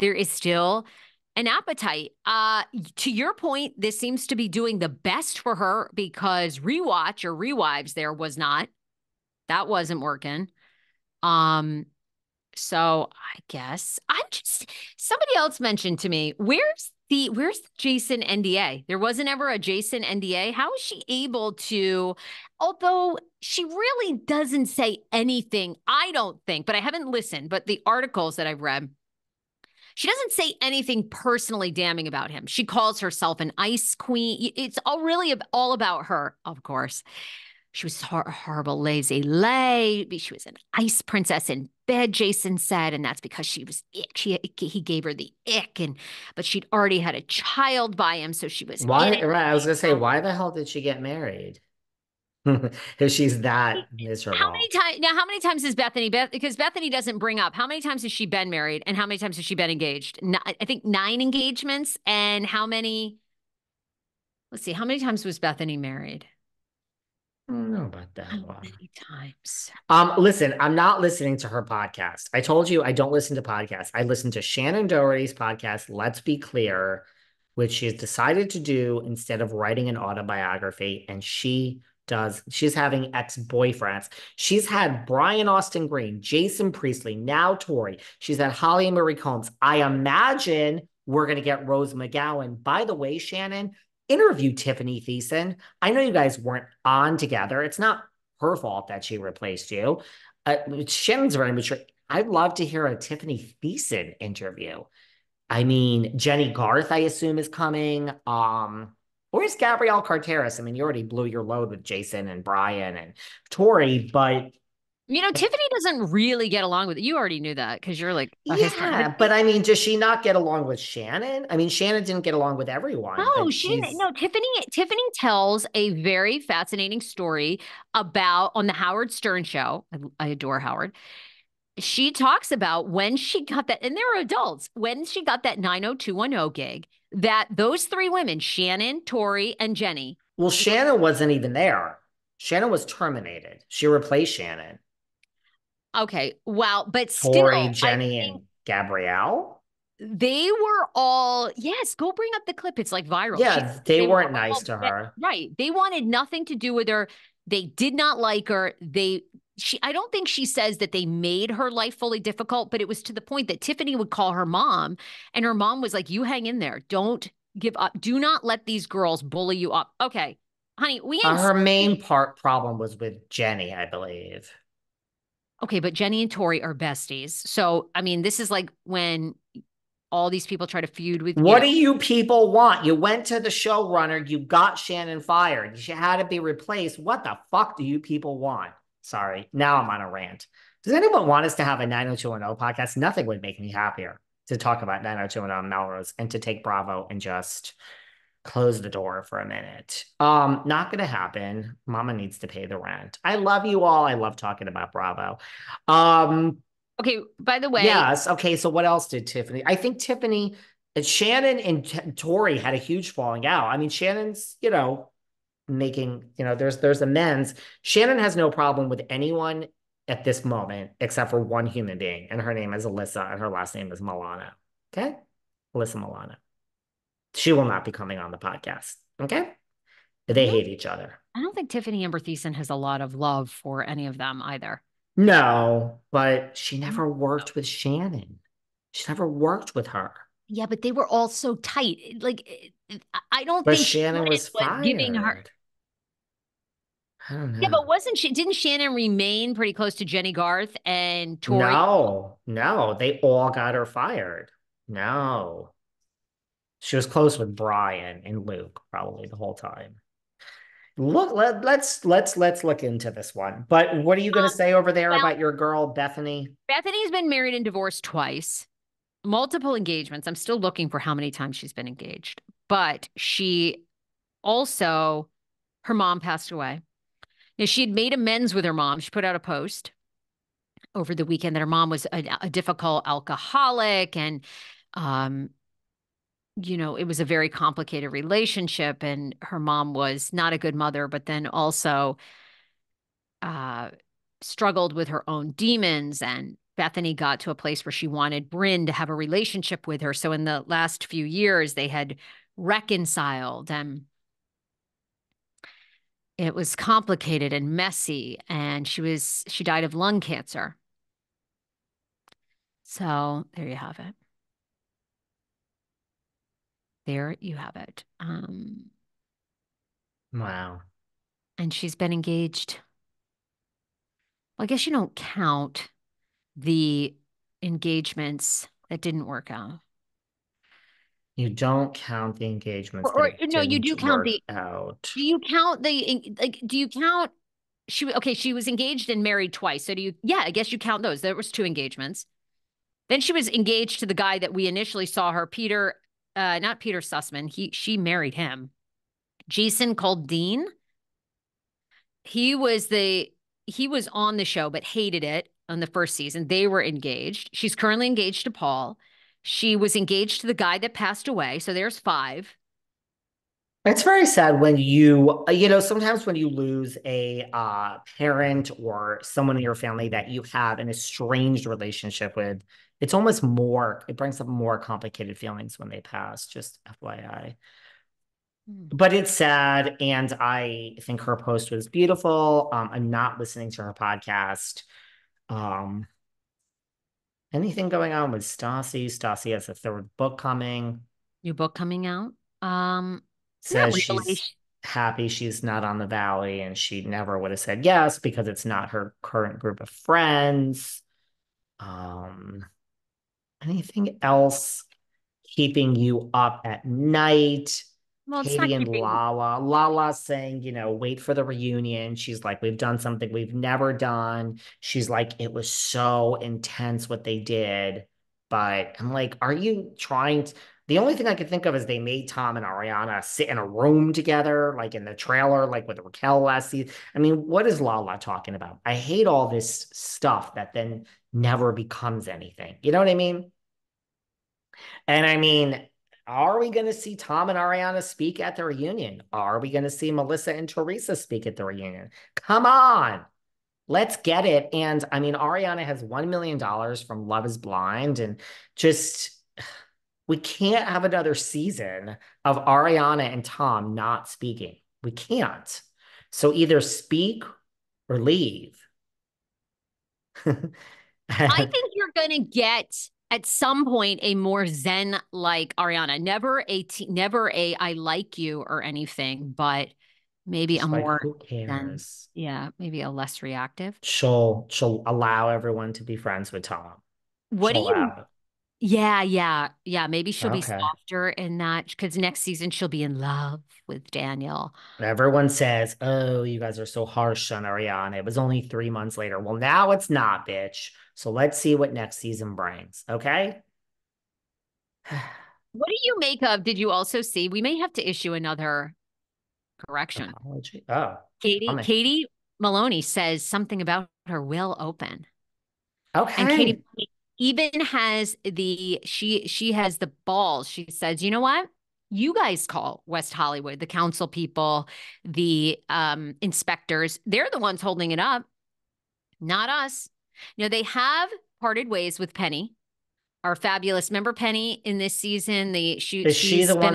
there is still an appetite. To your point, this seems to be doing the best for her because Rewatch or Rewives there was not. That wasn't working. So I guess somebody else mentioned to me, where's the Jason NDA? There wasn't ever a Jason NDA. How is she able to, although she really doesn't say anything, I don't think, but I haven't listened, but the articles that I've read, she doesn't say anything personally damning about him. She calls herself an ice queen. It's all about her, of course. She was horrible, lazy lay. She was an ice princess in bed, Jason said, and that's because she was ick. He gave her the ick, but she'd already had a child by him, so she was Why? in it. Right, I was gonna say, why the hell did she get married? If she's that miserable. How many times has because Bethany doesn't bring up, how many times has she been married and how many times has she been engaged? I think 9 engagements. And let's see, how many times was Bethany married? I don't know about that How one. many times? Listen, I'm not listening to her podcast. I told you I don't listen to podcasts. I listen to Shannon Doherty's podcast, Let's Be Clear, which she's decided to do instead of writing an autobiography. And she's having ex-boyfriends. She's had Brian Austin Green, Jason Priestley, now Tori. She's had Holly Marie Combs. I imagine we're going to get Rose McGowan. By the way, Shannon, interview Tiffany Thiessen. I know you guys weren't on together. It's not her fault that she replaced you. Shannon's very mature. I'd love to hear a Tiffany Thiessen interview. I mean, Jenny Garth, I assume, is coming. Where's Gabrielle Carteris? I mean, you already blew your load with Jason and Brian and Tori, but Tiffany doesn't really get along with it. You already knew that because you're like a yeah, but I mean, does she not get along with Shannon? I mean, Shannon didn't get along with everyone, No, but she didn't. she's No, Tiffany tells a very fascinating story about on the Howard Stern show. I adore Howard. She talks about when she got that, and they were adults, when she got that 90210 gig, that those 3 women, Shannon, Tori, and Jenny. well, Shannon wasn't even there. Shannon was terminated. She replaced Shannon. Okay, wow, but Tori, still, I Jenny, think and Gabrielle. they were all, yes, go bring up the clip. It's like viral. Yeah, they They were weren't nice all, to her. right. They wanted nothing to do with her. They did not like her. I don't think she says that they made her life fully difficult, but it was to the point that Tiffany would call her mom, and her mom was like, "You hang in there. Don't give up. Do not let these girls bully you up." Okay, honey, we ain't. Her main problem was with Jenny, I believe. Okay, but Jenny and Tori are besties. So, I mean, this is like when all these people try to feud with What you. do you people want? You went to the showrunner, you got Shannon fired. She had to be replaced. What the fuck do you people want? Sorry, now I'm on a rant. Does anyone want us to have a 90210 podcast? Nothing would make me happier to talk about 90210 Melrose and to take Bravo and just close the door for a minute. Not gonna happen. Mama needs to pay the rent. I love you all. I love talking about Bravo. Okay, by the way, Yes. Okay. So what else did Tiffany? I think Tiffany and Shannon and Tori had a huge falling out. I mean, Shannon's, making, there's amends. Shannon has no problem with anyone at this moment except for one human being, and her name is Alyssa, and her last name is Milano. Okay. Alyssa Milano. She will not be coming on the podcast. Okay. They hate each other. I don't think Tiffany Amber Thiessen has a lot of love for any of them either. No, but she never worked with Shannon. She never worked with her. Yeah, but they were all so tight. Like, I don't But think Shannon Shannon was was giving her. fired. I don't Yeah, know. but didn't Shannon remain pretty close to Jenny Garth and Tori? No, no, they all got her fired. No. She was close with Brian and Luke probably the whole time. Let's look into this one. But what are you going to say over there Well, about your girl Bethany? Bethany's been married and divorced twice, multiple engagements. I'm still looking for how many times she's been engaged. But she also, her mom passed away. Now, she had made amends with her mom. She put out a post over the weekend that her mom was a difficult alcoholic, and it was a very complicated relationship, and her mom was not a good mother, but then also struggled with her own demons. And Bethany got to a place where she wanted Brynn to have a relationship with her. So in the last few years, they had reconciled, and it was complicated and messy. And she died of lung cancer. So there you have it. There you have it. Wow. And she's been engaged. Well, I guess you don't count the engagements that didn't work out. You don't count the engagements Or that no, you didn't do count work the, out. do you count the, like, do you count, she was engaged and married twice. So do you, yeah, I guess you count those. There was two engagements. Then she was engaged to the guy that we initially saw her, Peter, not Peter Sussman. She married him. Jason called Dean. He was on the show, but hated it on the first season. They were engaged. She's currently engaged to Paul. She was engaged to the guy that passed away. So there's five. It's very sad when sometimes when you lose a parent or someone in your family that you have an estranged relationship with, it brings up more complicated feelings when they pass, just FYI. But it's sad, and I think her post was beautiful. I'm not listening to her podcast. Um, Anything going on with Stassi? Stassi has a third book coming. New book coming out. Not Says really. she's happy she's not on the Valley, and she never would have said yes because it's not her current group of friends. Um, Anything else keeping you up at night? Well, it's not Katie and keeping. Lala. Lala saying, wait for the reunion. She's like, we've done something we've never done. She's like, it was so intense what they did. But I'm like, are you trying to? The only thing I could think of is they made Tom and Ariana sit in a room together, like in the trailer, like with Raquel last season. I mean, what is Lala talking about? I hate all this stuff that then never becomes anything. You know what I mean? And I mean, are we going to see Tom and Ariana speak at the reunion? Are we going to see Melissa and Teresa speak at the reunion? Come on, let's get it. And I mean, Ariana has $1 million from Love is Blind, and just we can't have another season of Ariana and Tom not speaking. We can't. So either speak or leave. I think you're going to get at some point a more zen like Ariana. Never a I like you or anything, but maybe a She's like, more who zen. cares? Yeah, maybe a less reactive. She'll allow everyone to be friends with Tom. What do She'll you? allow it. Yeah. Maybe she'll be Okay. softer in that because next season she'll be in love with Daniel. Everyone says, oh, you guys are so harsh on Ariana. It was only 3 months later. Well, now it's not, bitch. So let's see what next season brings. Okay. What do you make of? Did you also see? We may have to issue another correction. Apology. Oh, Katie, coming. Katie Maloney says something about her will open. And Katie Okay. even has she has the balls. She says, you know what? You guys call West Hollywood, the council people, the inspectors. They're the ones holding it up, not us. They have parted ways with Penny, our fabulous member Penny in this season. Is she She's the been one